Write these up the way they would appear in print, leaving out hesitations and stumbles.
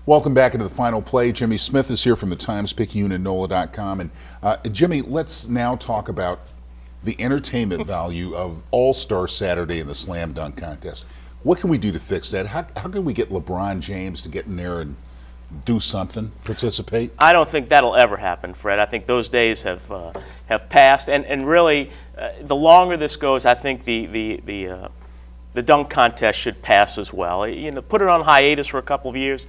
Welcome back into the final play. Jimmy Smith is here from the Times-Picayune and NOLA.com. And Jimmy, let's now talk about the entertainment value of All-Star Saturday in the slam dunk contest. What can we do to fix that? How can we get LeBron James to get in there and do something, participate? I don't think that'll ever happen, Fred. I think those days have passed. And really, the longer this goes, I think the dunk contest should pass as well. Put it on hiatus for a couple of years,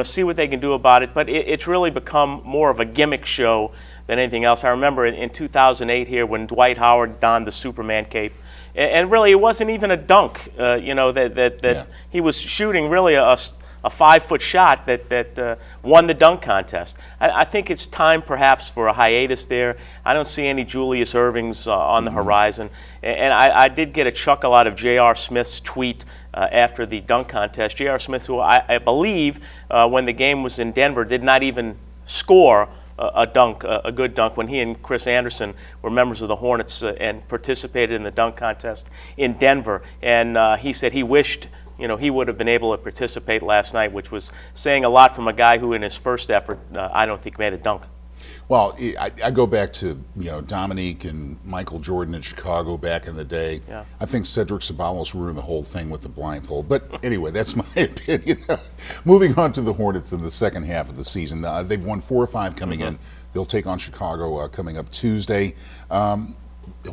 see what they can do about it. But it's really become more of a gimmick show than anything else. I remember in 2008 here when Dwight Howard donned the Superman cape, and really it wasn't even a dunk. He was shooting really a 5-foot shot that won the dunk contest. I think it's time perhaps for a hiatus there. I don't see any Julius Ervings on the horizon. And I did get a chuckle out of J.R. Smith's tweet after the dunk contest. J.R. Smith, who I believe when the game was in Denver, did not even score a good dunk when he and Chris Anderson were members of the Hornets and participated in the dunk contest in Denver. And he said he wished he would have been able to participate last night, which was saying a lot from a guy who in his first effort, I don't think made a dunk. Well, I go back to, Dominique and Michael Jordan in Chicago back in the day. Yeah. I think Cedric Ceballos ruined the whole thing with the blindfold. But anyway, that's my opinion. Moving on to the Hornets in the second half of the season. They've won 4 or 5 coming in. They'll take on Chicago coming up Tuesday.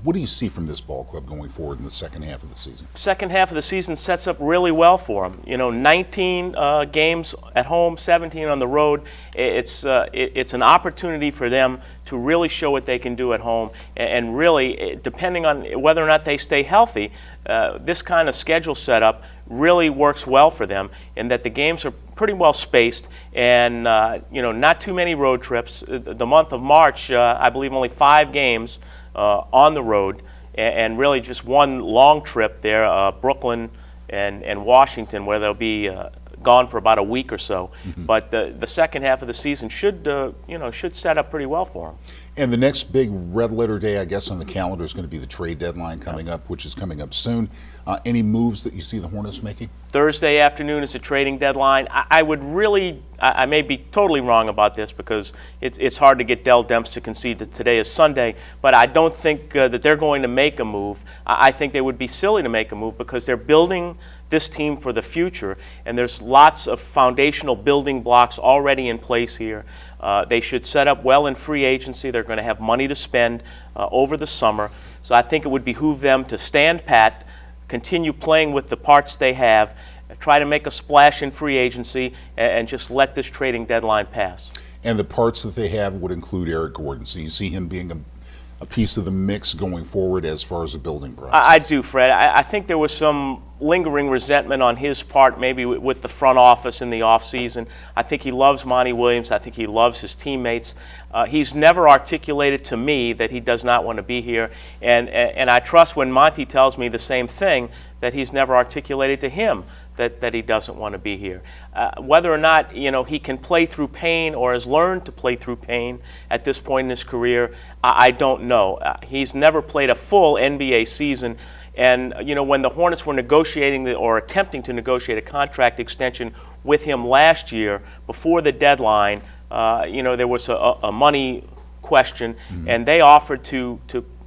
What do you see from this ball club going forward in the second half of the season? Second half of the season sets up really well for them. 19 games at home, 17 on the road. It's an opportunity for them to really show what they can do at home. And really, depending on whether or not they stay healthy, this kind of schedule setup really works well for them in that the games are pretty well spaced and not too many road trips. The month of March, I believe only 5 games on the road, and really just one long trip there, Brooklyn and Washington, where they'll be gone for about a week or so. But the second half of the season should set up pretty well for them. And the next big red letter day, I guess, on the calendar is going to be the trade deadline coming up, which is coming up soon. Any moves that you see the Hornets making? Thursday afternoon is the trading deadline. I may be totally wrong about this because it's hard to get Dell Demps to concede that today is Sunday, but I don't think that they're going to make a move. I think they would be silly to make a move because they're building this team for the future, and there's lots of foundational building blocks already in place here. They should set up well in free agency. They're going to have money to spend over the summer. So I think it would behoove them to stand pat, continue playing with the parts they have, try to make a splash in free agency, and just let this trading deadline pass. And the parts that they have would include Eric Gordon. So you see him being a piece of the mix going forward as far as a building process. I do, Fred. I think there was some lingering resentment on his part, maybe with the front office in the offseason. I think he loves Monty Williams. I think he loves his teammates. He's never articulated to me that he does not want to be here. And I trust when Monty tells me the same thing, that he's never articulated to him that he doesn't want to be here. Whether or not he can play through pain or has learned to play through pain at this point in his career, I don't know. He's never played a full NBA season. And when the Hornets were negotiating or attempting to negotiate a contract extension with him last year before the deadline, there was a money question, and they offered to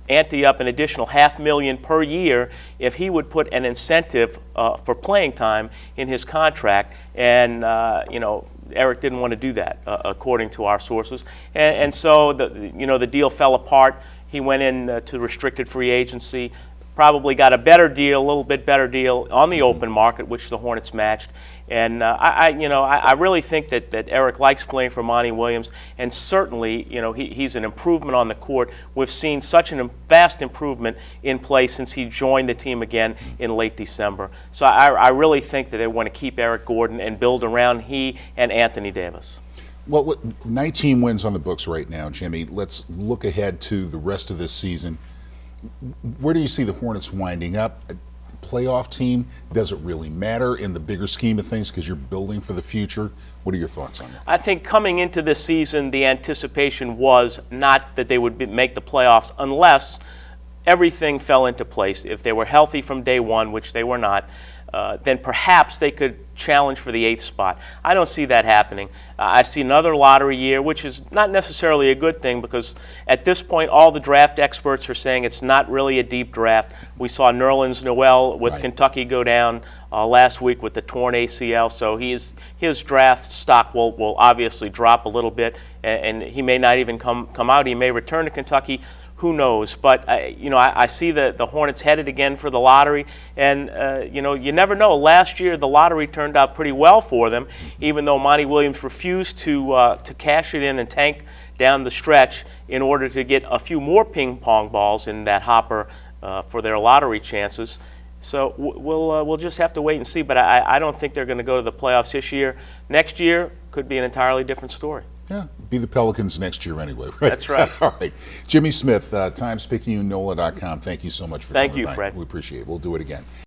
ante up an additional $500,000 per year if he would put an incentive for playing time in his contract. And Eric didn't want to do that, according to our sources. And so the deal fell apart. He went in to restricted free agency. Probably got a better deal, a little bit better deal on the open market, which the Hornets matched. And I really think that Eric likes playing for Monty Williams, and certainly he's an improvement on the court. We've seen such a vast improvement in play since he joined the team again in late December. So I really think that they want to keep Eric Gordon and build around he and Anthony Davis. Well, 19 wins on the books right now, Jimmy. Let's look ahead to the rest of this season. Where do you see the Hornets winding up? A playoff team? Does it really matter in the bigger scheme of things because you're building for the future? What are your thoughts on that? I think coming into this season, the anticipation was not that they would make the playoffs unless everything fell into place. If they were healthy from day one, which they were not, then perhaps they could challenge for the 8th spot. I don't see that happening. I see another lottery year, which is not necessarily a good thing because at this point all the draft experts are saying it's not really a deep draft. We saw Nerlens Noel with Right. Kentucky go down last week with the torn ACL, so his draft stock will obviously drop a little bit, and he may not even come out. He may return to Kentucky. Who knows? But I see the Hornets headed again for the lottery, and you never know. Last year the lottery turned out pretty well for them, even though Monty Williams refused to cash it in and tank down the stretch in order to get a few more ping pong balls in that hopper for their lottery chances. So we'll just have to wait and see. But I don't think they're going to go to the playoffs this year. Next year could be an entirely different story. Yeah, be the Pelicans next year anyway, right? That's right. All right. Jimmy Smith, TimesPicayune, NOLA.com. Thank you so much for Thank coming you, by. Fred. We appreciate it. We'll do it again.